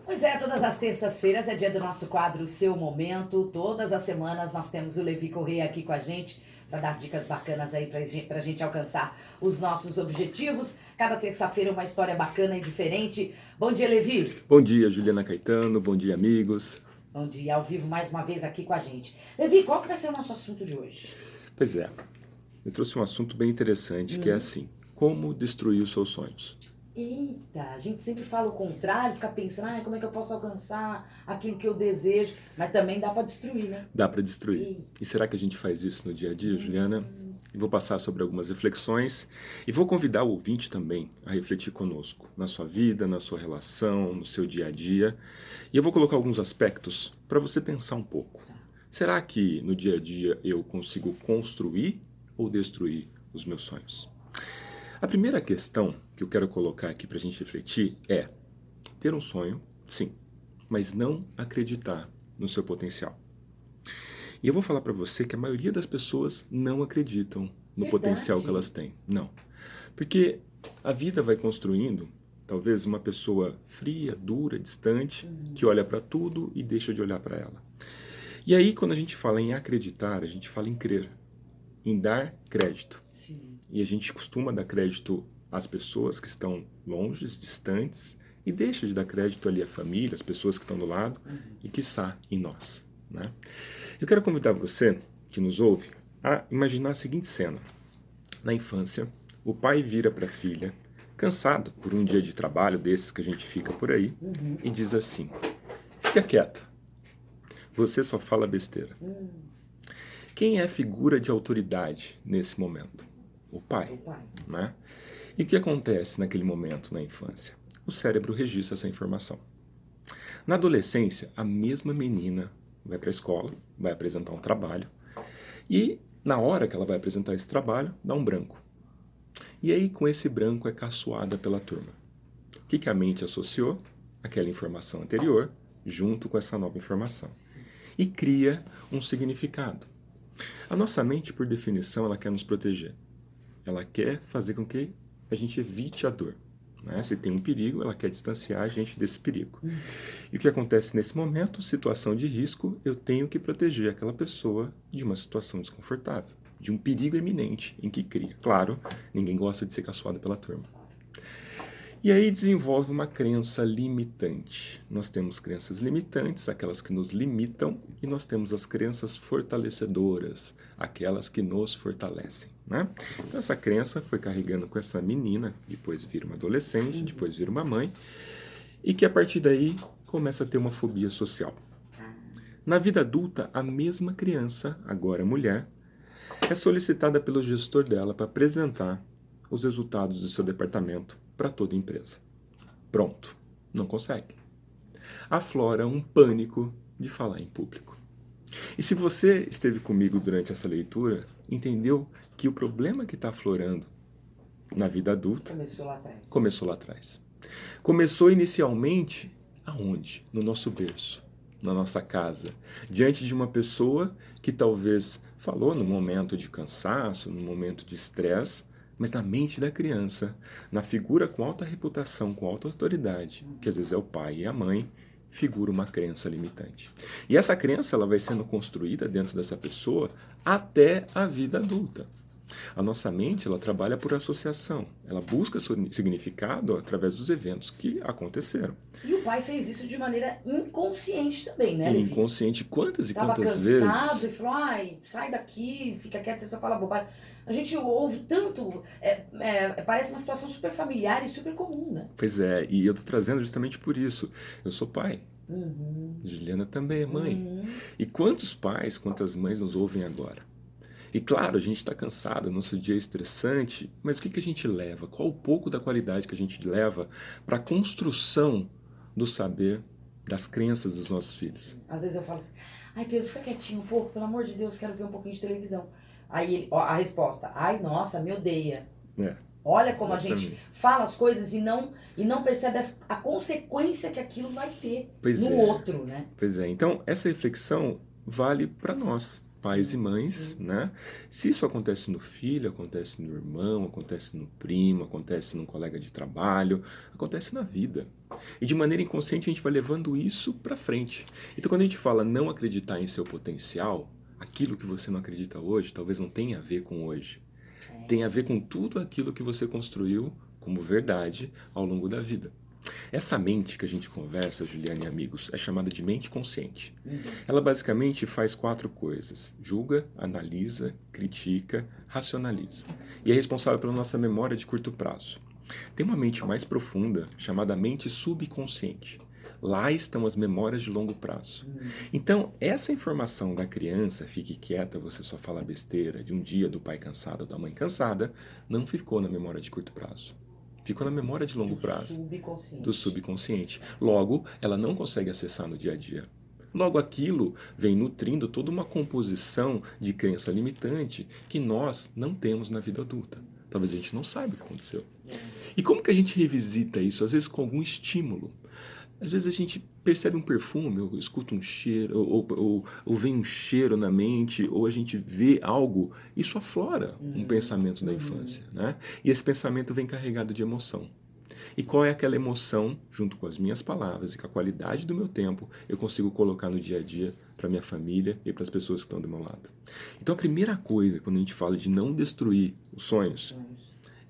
Pois é, todas as terças-feiras é dia do nosso quadro Seu Momento. Todas as semanas nós temos o Levi Corrêa aqui com a gente para dar dicas bacanas aí pra gente alcançar os nossos objetivos. Cada terça-feira uma história bacana e diferente. Bom dia, Levi. Bom dia, Juliana Caetano. Bom dia, amigos. Bom dia, ao vivo mais uma vez aqui com a gente. Levi, qual que vai ser o nosso assunto de hoje? Pois é, eu trouxe um assunto bem interessante que é assim: como destruir os seus sonhos. Eita, a gente sempre fala o contrário, fica pensando, como é que eu posso alcançar aquilo que eu desejo, mas também dá para destruir, né? Dá para destruir. Eita. E será que a gente faz isso no dia a dia, Juliana? Eu vou passar sobre algumas reflexões e vou convidar o ouvinte também a refletir conosco, na sua vida, na sua relação, no seu dia a dia. E eu vou colocar alguns aspectos para você pensar um pouco. Será que no dia a dia eu consigo construir ou destruir os meus sonhos? A primeira questão que eu quero colocar aqui para a gente refletir é ter um sonho, sim, mas não acreditar no seu potencial. E eu vou falar para você que a maioria das pessoas não acreditam no Verdade. potencial que elas têm. Não. Porque a vida vai construindo, talvez, uma pessoa fria, dura, distante, que olha para tudo e deixa de olhar para ela. E aí, quando a gente fala em acreditar, a gente fala em crer, em dar crédito. Sim. E a gente costuma dar crédito às pessoas que estão longe, distantes, e deixa de dar crédito ali à família, às pessoas que estão do lado, e quiçá em nós, né? Eu quero convidar você, que nos ouve, a imaginar a seguinte cena. Na infância, o pai vira para a filha, cansado por um dia de trabalho desses que a gente fica por aí, e diz assim: fica quieta, você só fala besteira. Quem é a figura de autoridade nesse momento? O pai, né? E o que acontece naquele momento na infância? O cérebro registra essa informação. Na adolescência, a mesma menina vai para a escola, vai apresentar um trabalho, e na hora que ela vai apresentar esse trabalho, dá um branco. E aí, com esse branco, é caçoada pela turma. O que a mente associou? Aquela informação anterior, junto com essa nova informação. E cria um significado. A nossa mente, por definição, ela quer nos proteger. Ela quer fazer com que a gente evite a dor, né? Se tem um perigo, ela quer distanciar a gente desse perigo. E o que acontece nesse momento? Situação de risco, eu tenho que proteger aquela pessoa de uma situação desconfortável, de um perigo iminente em que cria. Claro, ninguém gosta de ser caçoado pela turma. E aí desenvolve uma crença limitante. Nós temos crenças limitantes, aquelas que nos limitam, e nós temos as crenças fortalecedoras, aquelas que nos fortalecem, né? Então essa crença foi carregando com essa menina, depois vira uma adolescente, depois vira uma mãe, e que a partir daí começa a ter uma fobia social. Na vida adulta, a mesma criança, agora mulher, é solicitada pelo gestor dela para apresentar os resultados do seu departamento para toda a empresa. Pronto, não consegue. Aflora um pânico de falar em público. E se você esteve comigo durante essa leitura, entendeu que o problema que está aflorando na vida adulta começou lá atrás. Começou inicialmente aonde? No nosso berço, na nossa casa, diante de uma pessoa que talvez falou no momento de cansaço, no momento de estresse, mas na mente da criança, na figura com alta reputação, com alta autoridade, que às vezes é o pai e a mãe, figura uma crença limitante. E essa crença ela vai sendo construída dentro dessa pessoa até a vida adulta. A nossa mente ela trabalha por associação, ela busca significado através dos eventos que aconteceram. E o pai fez isso de maneira inconsciente também, né, Levi? Inconsciente, quantas e Tava quantas cansado vezes? e falou, sai daqui, fica quieto, você só fala bobagem. A gente ouve tanto, parece uma situação super familiar e super comum, né? Pois é, e eu tô trazendo justamente por isso. Eu sou pai. Juliana também é mãe. E quantos pais, quantas mães nos ouvem agora? E claro, a gente está cansado, nosso dia é estressante, mas o que a gente leva? Qual o pouco da qualidade que a gente leva para a construção do saber, das crenças dos nossos filhos? Às vezes eu falo assim, Pedro, fica quietinho um pouco, pelo amor de Deus, quero ver um pouquinho de televisão. Aí a resposta, nossa, me odeia. Olha como Exatamente. A gente fala as coisas e não percebe a consequência que aquilo vai ter no outro, né? Pois é, então essa reflexão vale para nós. pais Sim, e mães, sim. né? Se isso acontece no filho, acontece no irmão, acontece no primo, acontece num colega de trabalho, acontece na vida. E de maneira inconsciente a gente vai levando isso para frente. Então quando a gente fala não acreditar em seu potencial, aquilo que você não acredita hoje talvez não tenha a ver com hoje. Tem a ver com tudo aquilo que você construiu como verdade ao longo da vida. Essa mente que a gente conversa, Juliane e amigos, é chamada de mente consciente. Uhum. Ela basicamente faz 4 coisas: julga, analisa, critica, racionaliza. E é responsável pela nossa memória de curto prazo. Tem uma mente mais profunda chamada mente subconsciente. Lá estão as memórias de longo prazo. Então, essa informação da criança, fique quieta, você só fala besteira, de um dia do pai cansado ou da mãe cansada, não ficou na memória de curto prazo. Ficou na memória de longo Do prazo, do subconsciente. subconsciente. Logo, ela não consegue acessar no dia a dia. Logo, aquilo vem nutrindo toda uma composição de crença limitante que nós não temos na vida adulta. Talvez a gente não saiba o que aconteceu. E como que a gente revisita isso? Às vezes com algum estímulo. Às vezes a gente percebe um perfume, ou escuta um cheiro, ou vem um cheiro na mente, ou a gente vê algo, isso aflora um pensamento da infância, né? E esse pensamento vem carregado de emoção. E qual é aquela emoção, junto com as minhas palavras e com a qualidade do meu tempo, eu consigo colocar no dia a dia para minha família e para as pessoas que estão do meu lado? Então a primeira coisa, quando a gente fala de não destruir os sonhos,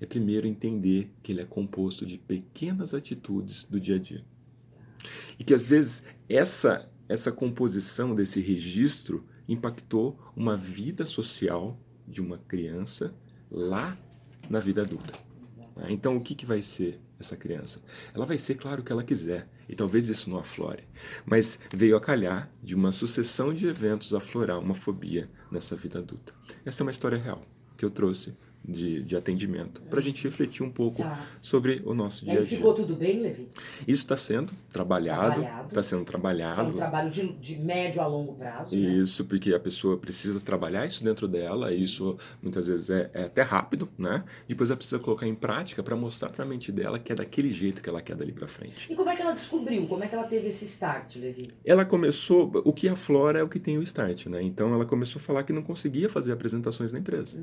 é primeiro entender que ele é composto de pequenas atitudes do dia a dia. E que às vezes essa composição desse registro impactou uma vida social de uma criança lá na vida adulta. Então o que vai ser essa criança? Ela vai ser, claro, o que ela quiser, e talvez isso não aflore, mas veio a calhar de uma sucessão de eventos aflorar uma fobia nessa vida adulta. Essa é uma história real que eu trouxe de atendimento, para a gente refletir um pouco Tá. sobre o nosso E dia a aí dia. ficou tudo bem, Levi? Isso está sendo trabalhado, está sendo É um trabalhado. trabalho de médio a longo prazo, né? Isso, porque a pessoa precisa trabalhar isso dentro dela, e isso muitas vezes é até rápido, né? Depois ela precisa colocar em prática para mostrar para a mente dela que é daquele jeito que ela quer dali para frente. E como é que ela descobriu? Como é que ela teve esse start, Levi? Ela começou, o que aflora é o que tem o start, né? Então ela começou a falar que não conseguia fazer apresentações na empresa,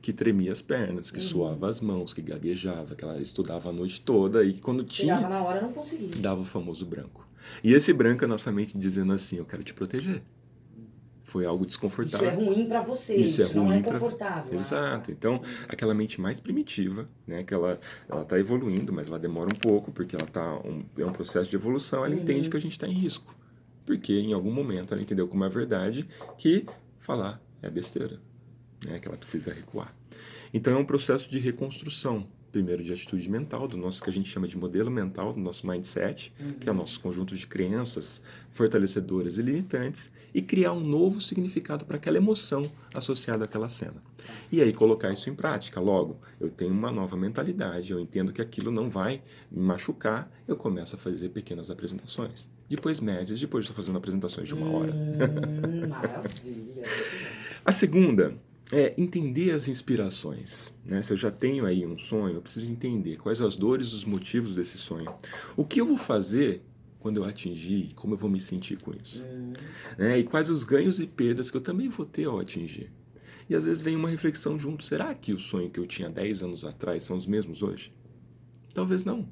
que tremia as pernas, que suava as mãos, que gaguejava, que ela estudava a noite toda e quando Chegava tinha, na hora, não conseguia. dava o famoso branco. E esse branco é a nossa mente dizendo assim: eu quero te proteger. Foi algo Isso é desconfortável. ruim pra você, Isso é não é ruim para. confortável. Exato. Então, aquela mente mais primitiva, né, que ela está evoluindo, mas ela demora um pouco, porque ela é um processo de evolução, ela entende que a gente está em risco. Porque em algum momento ela entendeu como é verdade que falar é besteira, né, que ela precisa recuar. Então é um processo de reconstrução, primeiro de atitude mental, do nosso que a gente chama de modelo mental, do nosso mindset, que é o nosso conjunto de crenças fortalecedoras e limitantes, e criar um novo significado para aquela emoção associada àquela cena. E aí colocar isso em prática. Logo, eu tenho uma nova mentalidade, eu entendo que aquilo não vai me machucar, eu começo a fazer pequenas apresentações. Depois médias, depois estou fazendo apresentações de 1 hora. Maravilha. A segunda é entender as inspirações, né? Se eu já tenho aí um sonho, eu preciso entender quais as dores e os motivos desse sonho. O que eu vou fazer quando eu atingir, como eu vou me sentir com isso, né? E quais os ganhos e perdas que eu também vou ter ao atingir. E às vezes vem uma reflexão junto: será que o sonho que eu tinha 10 anos atrás são os mesmos hoje? Talvez não.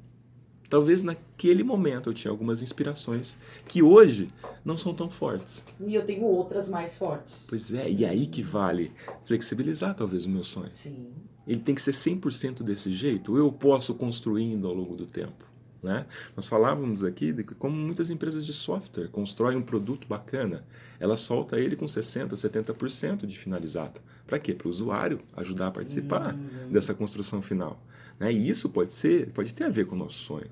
Talvez naquele momento eu tinha algumas inspirações que hoje não são tão fortes. E eu tenho outras mais fortes. Pois é, e aí que vale flexibilizar talvez o meu sonho. Sim. Ele tem que ser 100% desse jeito, ou eu posso construindo ao longo do tempo, né? Nós falávamos aqui de como muitas empresas de software constroem um produto bacana, ela solta ele com 60%, 70% de finalizado. Para quê? Para o usuário ajudar a participar dessa construção final, né? E isso pode ter a ver com o nosso sonho.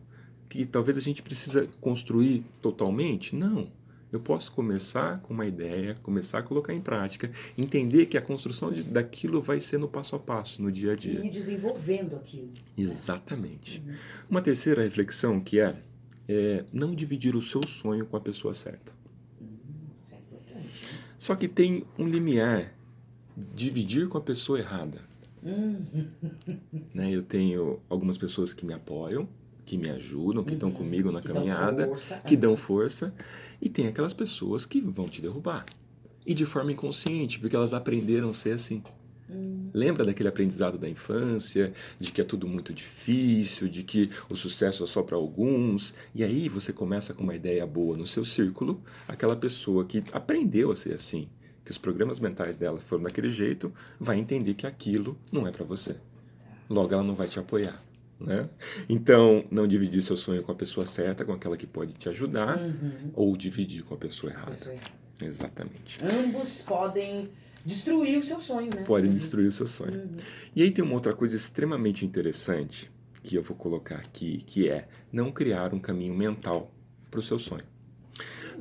Que talvez a gente precisa construir totalmente? Não. Eu posso começar com uma ideia, começar a colocar em prática, entender que a construção daquilo vai ser no passo a passo, no dia a dia. E ir desenvolvendo aquilo. Exatamente. Uma terceira reflexão que é não dividir o seu sonho com a pessoa certa. Isso é importante. Só que tem um limiar: dividir com a pessoa errada. Né? Eu tenho algumas pessoas que me apoiam, que me ajudam, que estão comigo na caminhada, que dão força, e tem aquelas pessoas que vão te derrubar. E de forma inconsciente, porque elas aprenderam a ser assim. Lembra daquele aprendizado da infância, de que é tudo muito difícil, de que o sucesso é só para alguns, e aí você começa com uma ideia boa no seu círculo, aquela pessoa que aprendeu a ser assim, que os programas mentais dela foram daquele jeito, vai entender que aquilo não é para você. Logo ela não vai te apoiar, né? Então, não dividir seu sonho com a pessoa certa, com aquela que pode te ajudar, ou dividir com a pessoa errada. Exatamente. Ambos podem destruir o seu sonho, né? Podem destruir o seu sonho. E aí tem uma outra coisa extremamente interessante que eu vou colocar aqui, que é não criar um caminho mental para o seu sonho.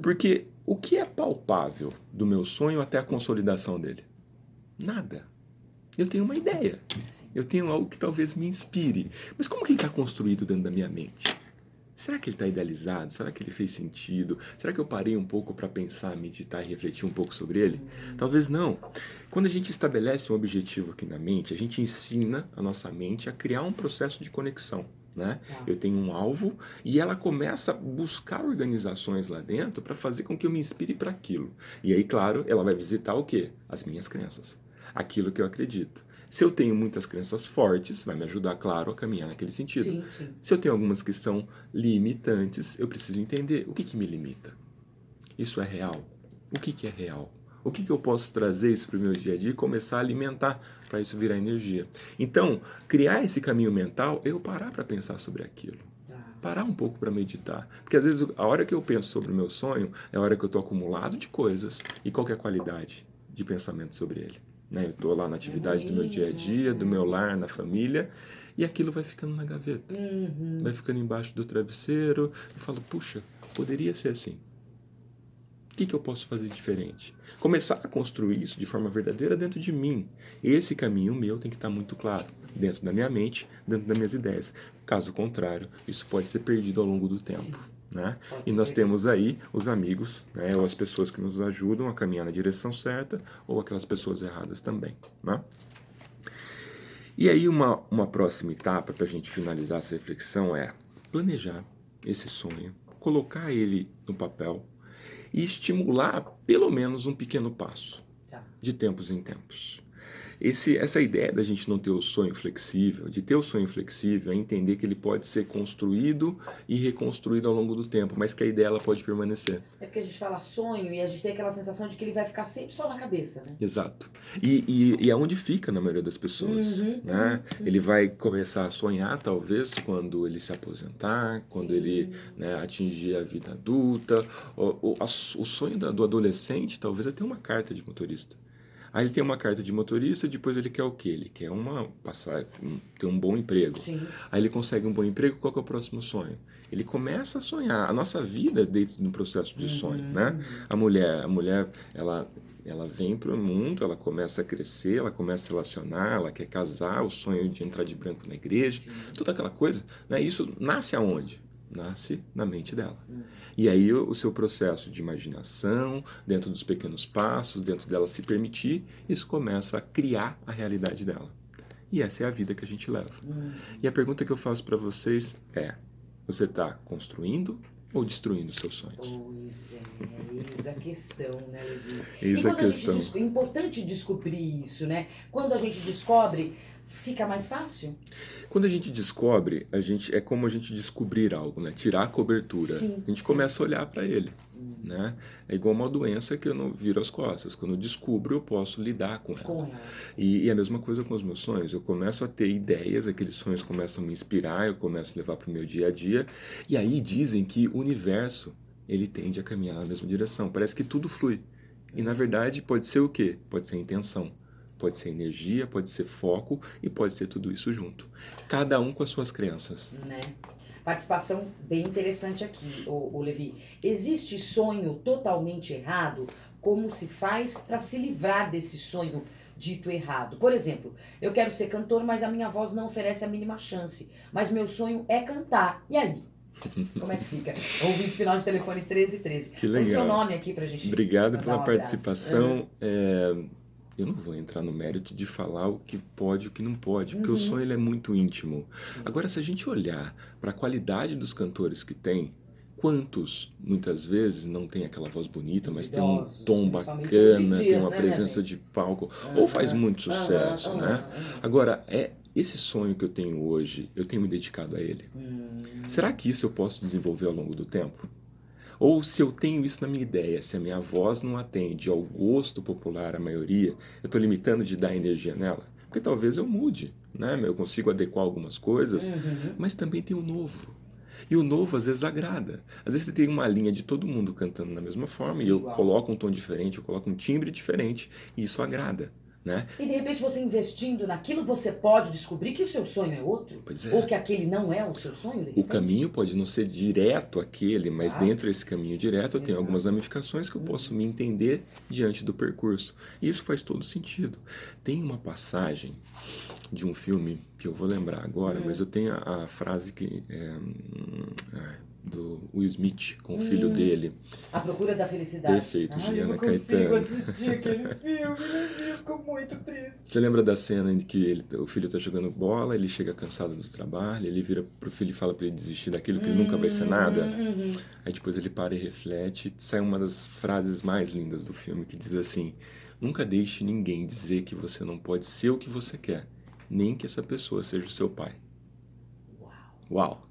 Porque o que é palpável do meu sonho até a consolidação dele? Nada. Eu tenho uma ideia. Eu tenho algo que talvez me inspire. Mas como que ele está construído dentro da minha mente? Será que ele está idealizado? Será que ele fez sentido? Será que eu parei um pouco para pensar, meditar e refletir um pouco sobre ele? Talvez não. Quando a gente estabelece um objetivo aqui na mente, a gente ensina a nossa mente a criar um processo de conexão. Né? Eu tenho um alvo e ela começa a buscar organizações lá dentro para fazer com que eu me inspire para aquilo. E aí, claro, ela vai visitar o quê? As minhas crenças. Aquilo que eu acredito. Se eu tenho muitas crenças fortes, vai me ajudar, claro, a caminhar naquele sentido. Sim, sim. Se eu tenho algumas que são limitantes, eu preciso entender o que me limita. Isso é real? O que é real? O que eu posso trazer isso para o meu dia a dia e começar a alimentar para isso virar energia? Então, criar esse caminho mental é eu parar para pensar sobre aquilo. Parar um pouco para meditar. Porque às vezes a hora que eu penso sobre o meu sonho é a hora que eu estou acumulado de coisas e qual que é a qualidade de pensamento sobre ele. Né? Eu estou lá na atividade do meu dia a dia, do meu lar, na família, e aquilo vai ficando na gaveta. Vai ficando embaixo do travesseiro. Eu falo, puxa, poderia ser assim. O que eu posso fazer diferente? Começar a construir isso de forma verdadeira dentro de mim. Esse caminho meu tem que estar muito claro, dentro da minha mente, dentro das minhas ideias. Caso contrário, isso pode ser perdido ao longo do tempo. Né? E nós temos aí os amigos, né, ou as pessoas que nos ajudam a caminhar na direção certa, ou aquelas pessoas erradas também. Né? E aí uma próxima etapa para a gente finalizar essa reflexão é planejar esse sonho, colocar ele no papel e estimular pelo menos um pequeno passo, de tempos em tempos. Essa ideia da gente não ter o sonho flexível, de ter o sonho flexível, é entender que ele pode ser construído e reconstruído ao longo do tempo, mas que a ideia ela pode permanecer. É porque a gente fala sonho e a gente tem aquela sensação de que ele vai ficar sempre só na cabeça, né? Exato. E é onde fica na maioria das pessoas. Né? Ele vai começar a sonhar, talvez, quando ele se aposentar, quando ele, né, atingir a vida adulta. O sonho do adolescente, talvez, é ter uma carta de motorista. Aí ele tem uma carta de motorista, depois ele quer o quê? Ele quer ter um bom emprego. Sim. Aí ele consegue um bom emprego, qual que é o próximo sonho? Ele começa a sonhar. A nossa vida é dentro de um processo de sonho, né? A mulher, ela vem para o mundo, ela começa a crescer, ela começa a se relacionar, ela quer casar, o sonho de entrar de branco na igreja, toda aquela coisa. Né? Isso nasce aonde? Nasce na mente dela. E aí o seu processo de imaginação, dentro dos pequenos passos, dentro dela se permitir, isso começa a criar a realidade dela. E essa é a vida que a gente leva. E a pergunta que eu faço para vocês é, você está construindo ou destruindo seus sonhos? Pois é, eis a questão, né, Levi? Eis a questão. É importante descobrir isso, né? Quando a gente descobre, fica mais fácil? Quando a gente descobre, é como a gente descobrir algo, né? Tirar a cobertura. Sim, a gente começa a olhar para ele. Né? É igual uma doença que eu não viro as costas. Quando eu descubro, eu posso lidar com ela. E a mesma coisa com os meus sonhos. Eu começo a ter ideias, aqueles sonhos começam a me inspirar, eu começo a levar para o meu dia a dia. E aí dizem que o universo, ele tende a caminhar na mesma direção. Parece que tudo flui. E na verdade pode ser o quê? Pode ser intenção. Pode ser energia, pode ser foco e pode ser tudo isso junto. Cada um com as suas crenças. Né? Participação bem interessante aqui, o Levi. Existe sonho totalmente errado? Como se faz para se livrar desse sonho dito errado? Por exemplo, eu quero ser cantor, mas a minha voz não oferece a mínima chance. Mas meu sonho é cantar. E aí? Como é que fica? Ouvinte final de telefone 1313. Que legal. Põe seu nome aqui pra gente. Obrigado pela participação. Eu não vou entrar no mérito de falar o que pode e o que não pode, porque o sonho ele é muito íntimo. Agora, se a gente olhar para a qualidade dos cantores que tem, Quantos, muitas vezes, não tem aquela voz bonita, mas tem um Duvidosos, tom principalmente hoje em bacana, dia, tem uma né, presença gente? de palco, ou faz muito sucesso, né? Aham. Agora, esse sonho que eu tenho hoje, eu tenho me dedicado a ele. Será que isso eu posso desenvolver ao longo do tempo? Ou se eu tenho isso na minha ideia, se a minha voz não atende ao gosto popular, a maioria, eu estou limitando de dar energia nela? Porque talvez eu mude, né? Eu consigo adequar algumas coisas, mas também tem o novo. E o novo às vezes agrada. Às vezes você tem uma linha de todo mundo cantando da mesma forma e eu Igual. coloco um tom diferente, eu coloco um timbre diferente e isso agrada, né? E de repente você investindo naquilo, você pode descobrir que o seu sonho é outro. Pois é. Ou que aquele não é o seu sonho, de O repente. caminho pode não ser direto aquele, mas Exato. dentro desse caminho direto eu tenho Exato. algumas ramificações que eu posso me entender diante do percurso. E isso faz todo sentido. Tem uma passagem de um filme que eu vou lembrar agora, mas eu tenho a frase que do Will Smith com o filho dele. A Procura da Felicidade. Perfeito, Ai, eu Giana não consigo Caetano. assistir aquele filme, eu fico muito triste. Você lembra da cena em que o filho está jogando bola, ele chega cansado do trabalho, ele vira pro filho e fala para ele desistir daquilo que ele nunca vai ser nada? Aí depois ele para e reflete e sai uma das frases mais lindas do filme que diz assim: nunca deixe ninguém dizer que você não pode ser o que você quer, nem que essa pessoa seja o seu pai. Uau!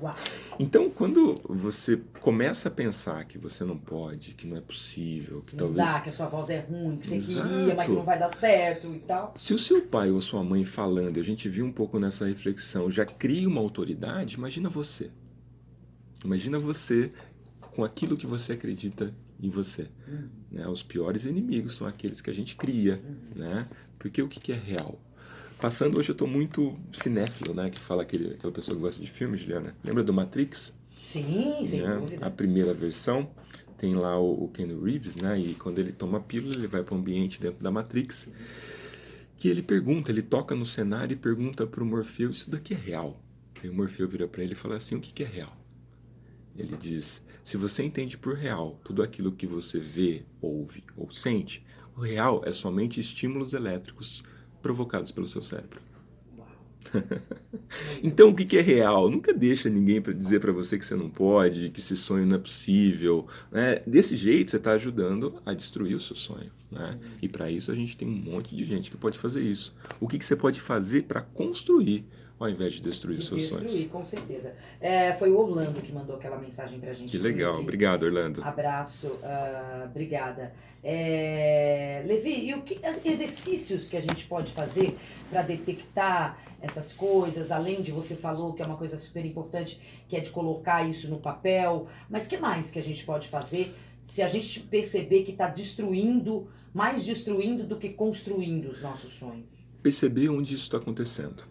Uau. Então, quando você começa a pensar que você não pode, que não é possível, que Não talvez... dá, que a sua voz é ruim, que você Exato. queria, mas que não vai dar certo e tal. Se o seu pai ou sua mãe falando, e a gente viu um pouco nessa reflexão, já cria uma autoridade, imagina você. Imagina você com aquilo que você acredita em você. Né? Os piores inimigos são aqueles que a gente cria. Né? Porque o que é real? Passando, hoje eu estou muito cinéfilo, né? Que fala aquela pessoa que gosta de filmes, Juliana. Lembra do Matrix? Sim, sem Né? dúvida. A primeira versão tem lá o Keanu Reeves, né? E quando ele toma a pílula, ele vai para um ambiente dentro da Matrix, que ele pergunta, ele toca no cenário e pergunta para o Morfeu, isso daqui é real? E o Morfeu vira para ele e fala assim, o que é real? Ele diz, se você entende por real tudo aquilo que você vê, ouve ou sente, o real é somente estímulos elétricos provocados pelo seu cérebro. Então, o que é real? Nunca deixa ninguém para dizer para você que você não pode, que esse sonho não é possível. Né? Desse jeito, você está ajudando a destruir o seu sonho. Né? E para isso, a gente tem um monte de gente que pode fazer isso. O que você pode fazer para construir, ao invés de destruir os seus sonhos? Destruir, com certeza. Foi o Orlando que mandou aquela mensagem pra gente. Que legal. Levi. Obrigado, Orlando. Abraço, obrigada. Levi, e exercícios que a gente pode fazer para detectar essas coisas, além de você falou que é uma coisa super importante, que é de colocar isso no papel, mas que mais que a gente pode fazer se a gente perceber que está mais destruindo do que construindo os nossos sonhos? Perceber onde isso está acontecendo.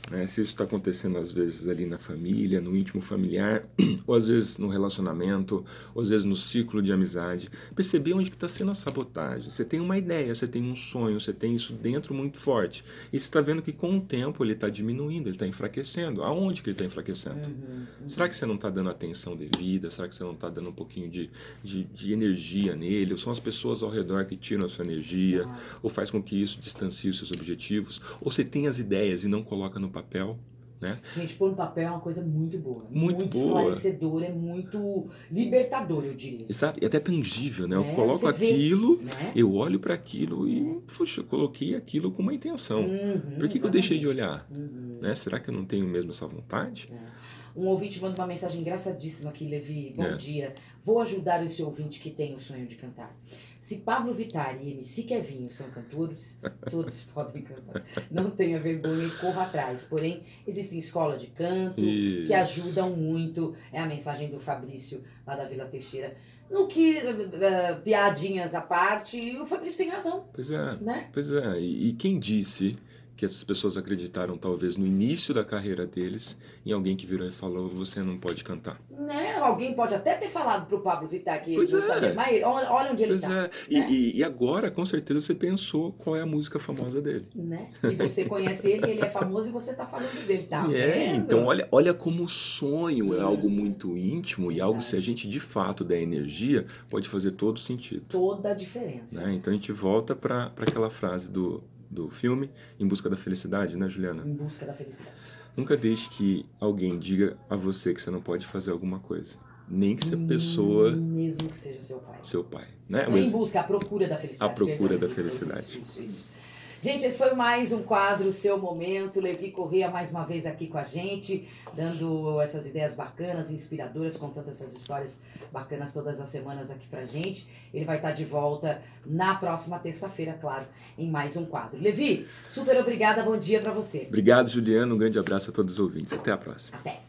Né? Se isso está acontecendo às vezes ali na família, no íntimo familiar, ou às vezes no relacionamento, ou às vezes no ciclo de amizade. Perceber onde está sendo a sabotagem. Você tem uma ideia, você tem um sonho, você tem isso dentro muito forte. E você está vendo que com o tempo ele está diminuindo, ele está enfraquecendo. Aonde que ele está enfraquecendo? Será que você não está dando atenção devida? Será que você não está dando um pouquinho de energia nele? Ou são as pessoas ao redor que tiram a sua energia? Ou faz com que isso distancie os seus objetivos? Ou você tem as ideias e não coloca no papel, né? Gente, pôr no papel é uma coisa muito boa. Muito boa. Esclarecedora, é muito libertador, eu diria. Exato, e até tangível, né? Eu É, coloco você vê, aquilo, né? eu olho para aquilo e, puxa, eu coloquei aquilo com uma intenção. Por que eu deixei de olhar? Né? Será que eu não tenho mesmo essa vontade? Um ouvinte manda uma mensagem engraçadíssima aqui, Levi. Bom dia. Vou ajudar esse ouvinte que tem o sonho de cantar. Se Pablo Vittar e MC Kevinho são cantores, todos podem cantar. Não tenha vergonha e corra atrás. Porém, existem escolas de canto que ajudam muito. É a mensagem do Fabrício, lá da Vila Teixeira. No que, piadinhas à parte, o Fabrício tem razão. Pois é, né? Pois é. E quem disse que essas pessoas acreditaram, talvez, no início da carreira deles, em alguém que virou e falou, você não pode cantar? Né? Alguém pode até ter falado pro Pablo Vittar que ele Pois não é. sabia, mas olha onde ele Pois tá. é. Né? E agora, com certeza, você pensou qual é a música famosa dele. Né? E você conhece ele, ele é famoso e você tá falando dele, tá vendo? Então olha como o sonho é algo muito íntimo e algo, se a gente de fato der energia, pode fazer todo sentido. Toda a diferença. Né? Então a gente volta para aquela frase do filme, Em Busca da Felicidade, né, Juliana? Em busca da felicidade. Nunca deixe que alguém diga a você que você não pode fazer alguma coisa. Nem que se a pessoa... Mesmo que seja seu pai. Seu pai, né? Em busca, à procura da felicidade. A procura da Isso, felicidade. isso. Gente, esse foi mais um quadro Seu Momento. Levi Corrêa mais uma vez aqui com a gente, dando essas ideias bacanas, inspiradoras, contando essas histórias bacanas todas as semanas aqui pra gente. Ele vai estar de volta na próxima terça-feira, claro, em mais um quadro. Levi, super obrigada, bom dia pra você. Obrigado, Juliano. Um grande abraço a todos os ouvintes. Até a próxima. Até.